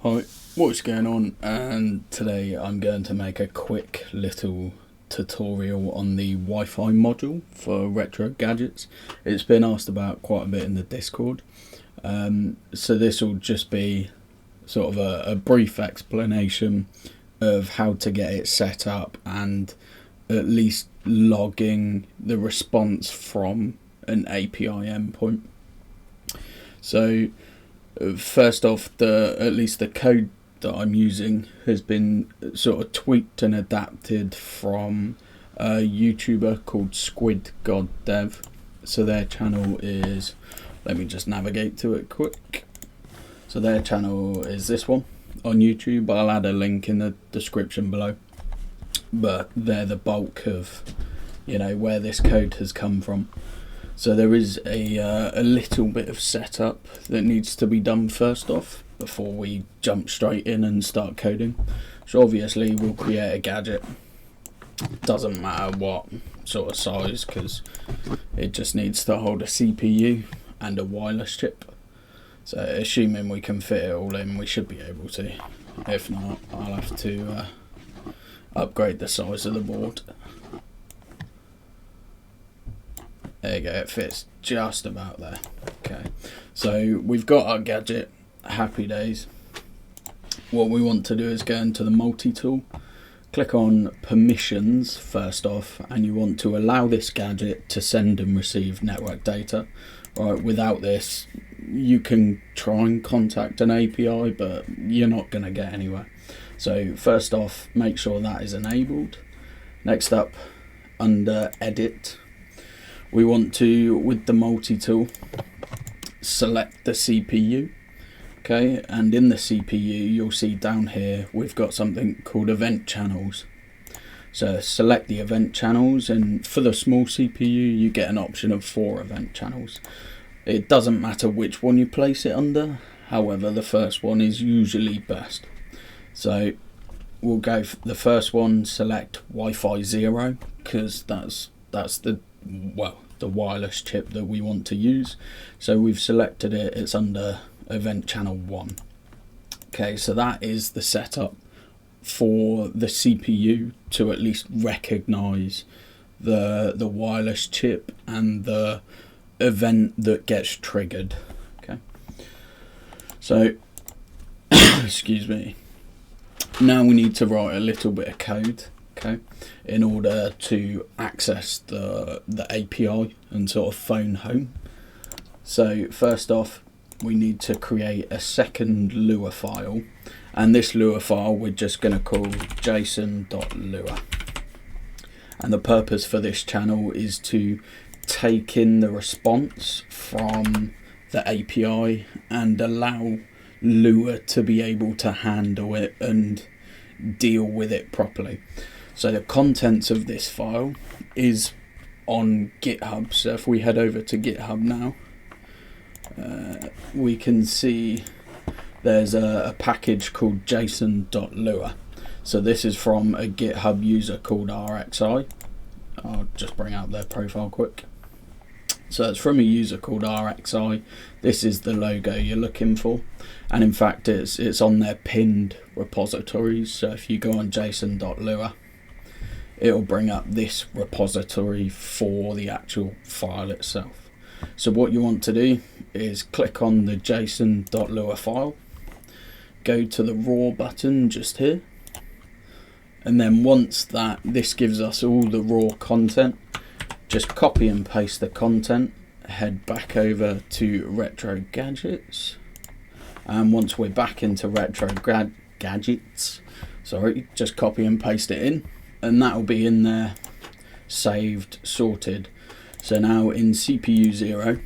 Hi, what's going on? And today I'm going to make a quick little tutorial on the Wi-Fi module for retro gadgets. It's been asked about quite a bit in the Discord. So this will just be sort of a brief explanation of how to get it set up and at least logging the response from an API endpoint. So first off, at least the code that I'm using has been sort of tweaked and adapted from a YouTuber called Squid God Dev. So their channel is, let me just navigate to it quick. So their channel is this one on YouTube. I'll add a link in the description below. But they're the bulk of, where this code has come from. So there is a little bit of setup that needs to be done first off before we jump straight in and start coding. So obviously we'll create a gadget. Doesn't matter what sort of size, because it just needs to hold a CPU and a wireless chip. So assuming we can fit it all in, we should be able to. If not, I'll have to upgrade the size of the board. There you go, it fits just about there. Okay, so we've got our gadget, happy days. What we want to do is go into the multi-tool, click on permissions first off, and you want to allow this gadget to send and receive network data. Right, without this, you can try and contact an API, but you're not going to get anywhere. So first off, make sure that is enabled. Next up, under edit, we want to, with the multi-tool, select the CPU. Okay, and in the CPU you'll see down here we've got something called event channels. So select the event channels, and for the small CPU you get an option of 4 event channels. It doesn't matter which one you place it under, however the first one is usually best. So we'll go for the first one, select Wi-Fi 0, because that's the wireless chip that we want to use. So we've selected it, it's under event channel 1. Okay, so that is the setup for the CPU to at least recognize the wireless chip and the event that gets triggered. Okay, so excuse me, now we need to write a little bit of code, okay, in order to access the API and sort of phone home. So first off, we need to create a second Lua file, and this Lua file we're just going to call JSON.lua. And the purpose for this channel is to take in the response from the API and allow Lua to be able to handle it and deal with it properly. So the contents of this file is on GitHub. So if we head over to GitHub now, we can see there's a package called JSON.lua. So this is from a GitHub user called RXI. I'll just bring out their profile quick. So it's from a user called RXI. This is the logo you're looking for, and in fact it's on their pinned repositories. So if you go on JSON.lua, it'll bring up this repository for the actual file itself. So what you want to do is click on the JSON.lua file, go to the raw button just here, and then once this gives us all the raw content, just copy and paste the content, head back over to retro gadgets, and once we're back into retro gadgets, just copy and paste it in, and that'll be in there, saved, sorted. So now in CPU 0,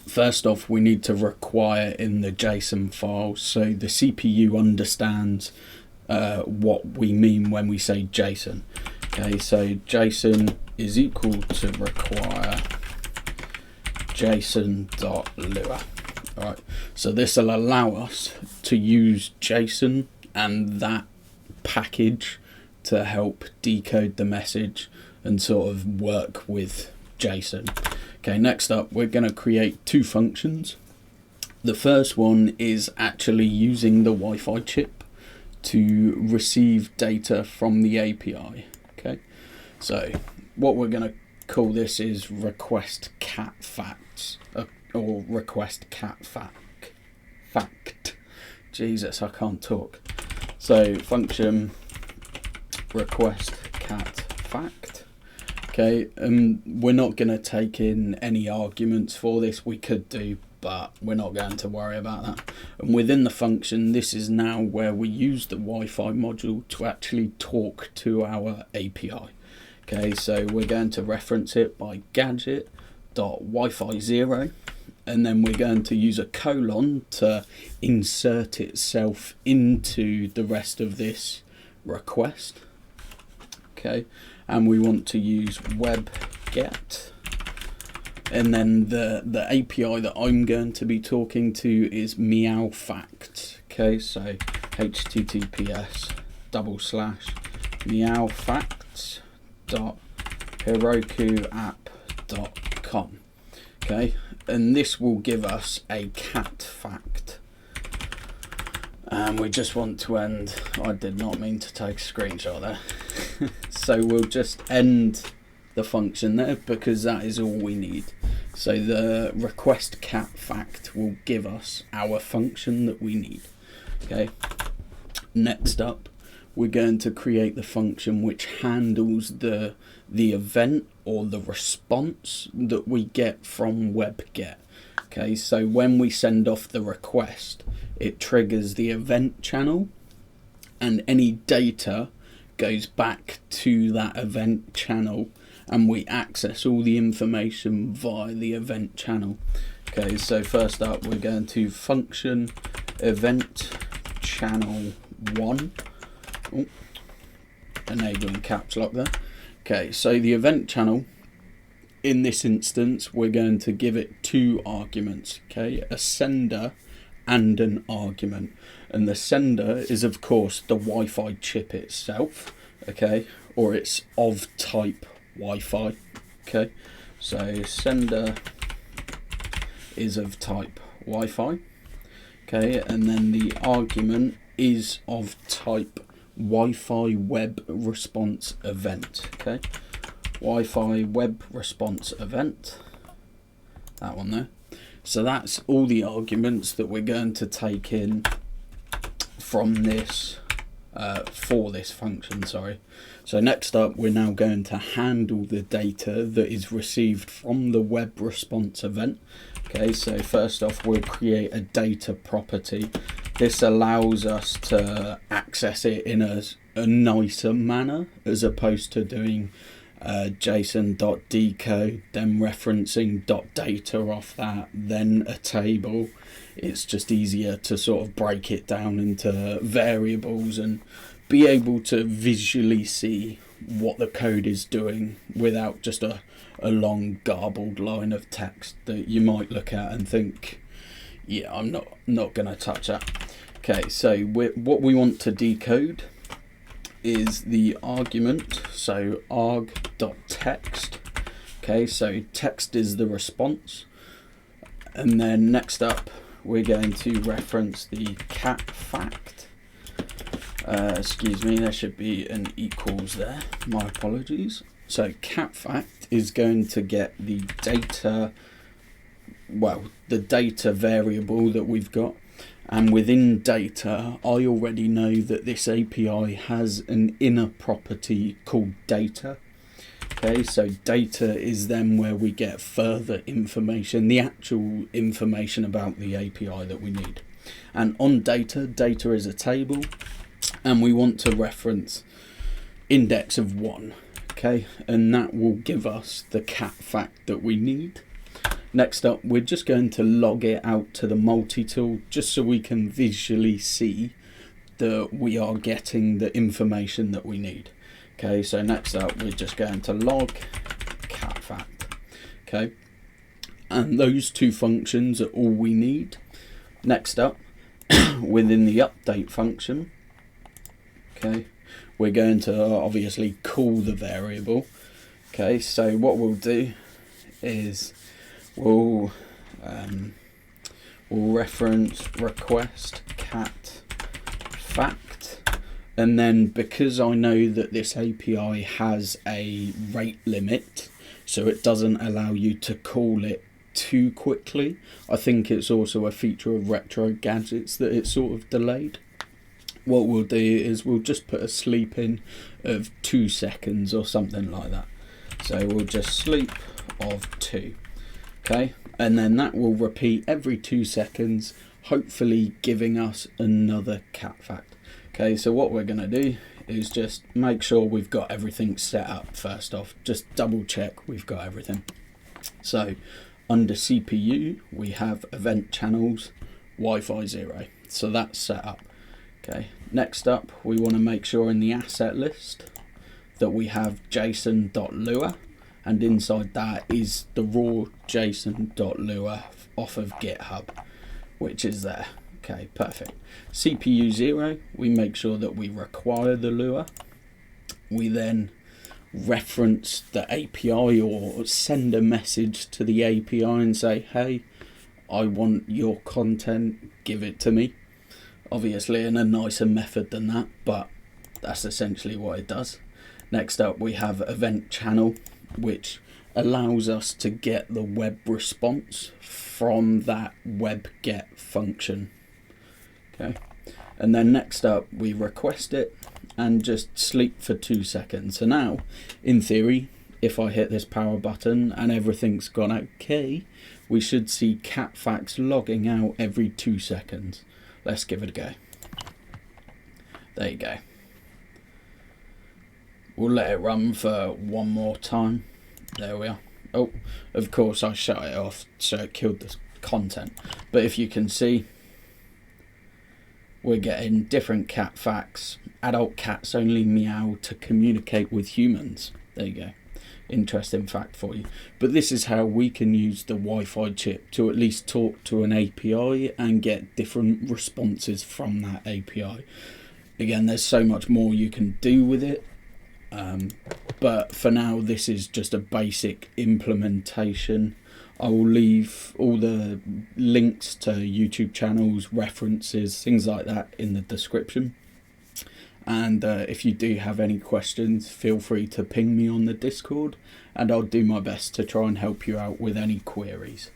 first off we need to require in the JSON file, so the CPU understands what we mean when we say JSON. Okay, so JSON is equal to require JSON.lua. Alright, so this will allow us to use JSON and that package to help decode the message and sort of work with JSON. Okay, next up we're going to create 2 functions. The first one is actually using the Wi-Fi chip to receive data from the API. Okay, so what we're going to call this is request cat facts, or request cat fact. Jesus, I can't talk. So function request cat fact. Okay, we're not going to take in any arguments for this. We could do, but we're not going to worry about that. And within the function, this is now where we use the Wi-Fi module to actually talk to our API. Okay, so we're going to reference it by gadget.wifi0, and then we're going to use a colon to insert itself into the rest of this request. Okay, and we want to use web get, and then the API that I'm going to be talking to is meow fact. Okay, so https://meowfacts.herokuapp.com. Okay, and this will give us a cat fact. And we just want to end, I did not mean to take a screenshot there. So we'll just end the function there because that is all we need. So the request cat fact will give us our function that we need. Okay. Next up, we're going to create the function which handles the event or the response that we get from webget. Okay, so when we send off the request, it triggers the event channel, and any data goes back to that event channel, and we access all the information via the event channel. Okay, so first up, we're going to function event channel 1. Oh, enabling caps lock there. Okay, so the event channel, in this instance, we're going to give it 2 arguments. Okay, a sender and an argument, and the sender is of course the Wi-Fi chip itself. Okay, or it's of type Wi-Fi. Okay, so sender is of type Wi-Fi. Okay, and then the argument is of type Wi-Fi web response event. Okay, Wi-Fi web response event, that one there. So that's all the arguments that we're going to take in from this for this function, sorry. So next up, we're now going to handle the data that is received from the web response event. Okay, so first off, we'll create a data property. This allows us to access it in a nicer manner as opposed to doing JSON.decode, then referencing .data off that, then a table. It's just easier to sort of break it down into variables and be able to visually see what the code is doing without just a long garbled line of text that you might look at and think, yeah, I'm not going to touch that. Okay, so what we want to decode is the argument, so arg.text. Okay, so text is the response, and then next up we're going to reference the cat fact. Excuse me, there should be an equals there, my apologies. So cat fact is going to get the data, well, the data variable that we've got. And within data, I already know that this API has an inner property called data. Okay, so data is then where we get further information, the actual information about the API that we need. And on data, data is a table, and we want to reference index of 1. Okay, and that will give us the cat fact that we need. Next up, we're just going to log it out to the multi-tool just so we can visually see that we are getting the information that we need. Okay, so next up, we're just going to log cat fact. Okay, and those 2 functions are all we need. Next up, within the update function, okay, we're going to obviously call the variable. Okay, so what we'll do is we'll we'll reference request cat fact, and then because I know that this API has a rate limit, so it doesn't allow you to call it too quickly. I think it's also a feature of retro gadgets that it's sort of delayed. What we'll do is we'll just put a sleep in of 2 seconds or something like that. So we'll just sleep of 2. Okay, and then that will repeat every 2 seconds, hopefully giving us another cat fact. Okay, so what we're going to do is just make sure we've got everything set up first off. Just double check we've got everything. So under CPU, we have event channels, Wi-Fi 0. So that's set up. Okay, next up, we want to make sure in the asset list that we have JSON.lua, and inside that is the raw JSON.lua off of GitHub, which is there. Okay, perfect. CPU 0, we make sure that we require the Lua. We then reference the API or send a message to the API and say, hey, I want your content, give it to me. Obviously in a nicer method than that, but that's essentially what it does. Next up, we have event channel, which allows us to get the web response from that web get function. Okay, and then next up we request it and just sleep for 2 seconds. So now, in theory, if I hit this power button and everything's gone okay, we should see cat facts logging out every 2 seconds. Let's give it a go. There you go. We'll let it run for one more time. There we are. Oh, of course I shut it off, so it killed the content. But if you can see, we're getting different cat facts. Adult cats only meow to communicate with humans. There you go. Interesting fact for you. But this is how we can use the Wi-Fi chip to at least talk to an API and get different responses from that API. Again, there's so much more you can do with it. But for now, this is just a basic implementation. I will leave all the links to YouTube channels, references, things like that in the description. And if you do have any questions, feel free to ping me on the Discord, and I'll do my best to try and help you out with any queries.